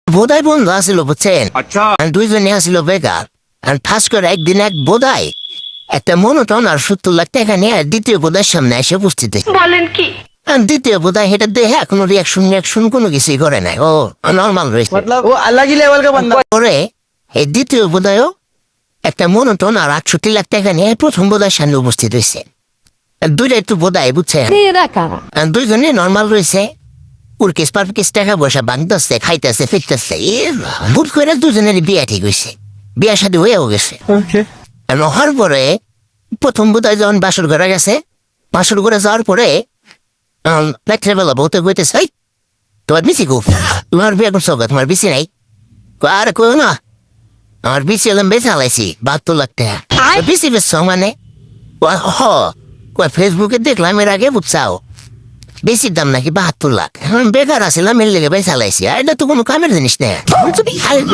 বোধাই বন্ধু আসিল বুঝছেন, দুইজনে আসিল বেকার। ঠাস করে একদিন এক বোধাই একটা মনোটন আর 70 লাখ টাকা নিয়ে দ্বিতীয় বোধার সামনে এসে উপস্থিত বলেন কি। দ্বিতীয় বোধাই এটা দেখে কোনো রিয়াকশন কোনো কিছুই করে নাই, ও নর্মাল রয়েছে। পরে এই দ্বিতীয় বোধায়ও একটা মনোটন আর 68 লাখ টাকা নিয়ে প্রথম বোধার সামনে উপস্থিত হয়েছে। দুইটা একটু বোধাই বুঝছেন, দুইজনে নর্মাল রয়েছে। উর্কিস পারকিস টাকা পয়সা বাঁধতেছে, খাইতেছে, ফিরতেছে। ভুট করে দুজনের বিয়া ঠিক হয়েছে, বিয়া শাদী হয়েও গেছে। হওয়ার পরে প্রথম বোধায় যখন বাসর ঘরে গেছে, বাসর ঘরে যাওয়ার পরে রাত্রেবেলা বউতে কইতেছে, তোমার বিসি খুব, তোমার বিয়ে করছো, তোমার বিসি নাই। আর কই না, আমার বিসি এলাম বেঁচে হালাইছি 72 লাখ টাকা। বিসি বেচছ মানে? ফেসবুকে দেখলাম এর আগে, বুঝছাও বেশির দাম নাকি 72 লাখ। বেকার আসিলাম এর লেগে বেঁচে হালাইছি। আর এটা তো কোনো কামের জিনিস না,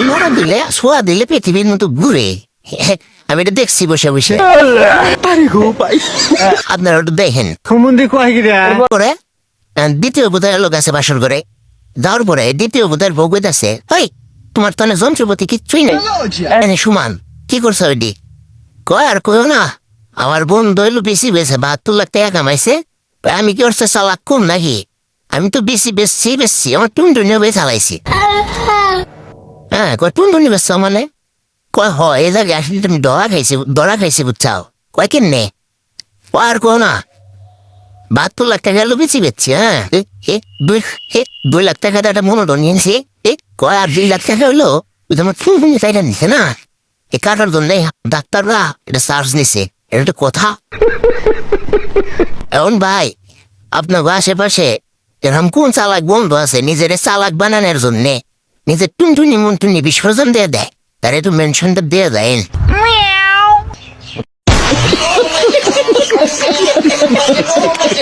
নড়া দিলে সোয়া দিলে পৃথিবীর মতো ঘুরে। আমি এটা দেখছি বসে বসে, আপনারা একটু দেখেন। পরে দ্বিতীয় বোধের লোক আছে বাসর করে যাওয়ার পরে দ্বিতীয় বোধের বউ আছে, ওই তোমার তো যন্ত্রপাতি কিচ্ছুই নেই, সুমান কি করছো ওইটি? কয় আর কয়ও না, আমার বন্ধু হইলো বেশি বেছে 72 লাখ টাকা কামাইছে। আমি কি করছে চালাক কম নাকি? আমি তো বেশি বেশছি আমার টুনটুনিও বেশ চালাইছি। হ্যাঁ, কয় টুনটুনি বেশ মানে? কয় হয় এই জায়গায় আসলে তুমি দরা খাইছি বুঝছাও। কয় কেমনে? আর কো না 72 লাখ টাকা গেল বেশি বেচছি। হ্যাঁ, 2 লাখ টাকা একটা মনোটন নিয়েছি। কয় আর 2 লাখ টাকা হইলো তোমার টুনটুনি চাইটা নিছে না, এ কাটার জন্য ডাক্তাররা এটা চার্জ নিছে। এটা তো কথা। এখন ভাই আপনার আশেপাশে এরকম কোন চালাক বন্ধু আছে নিজের চালাক বানানোর জন্য নিজের টুনটুনি মুনটুনি বিসর্জন দিয়ে দেয়? তার একটু মেনশনটা দিয়ে দেয়।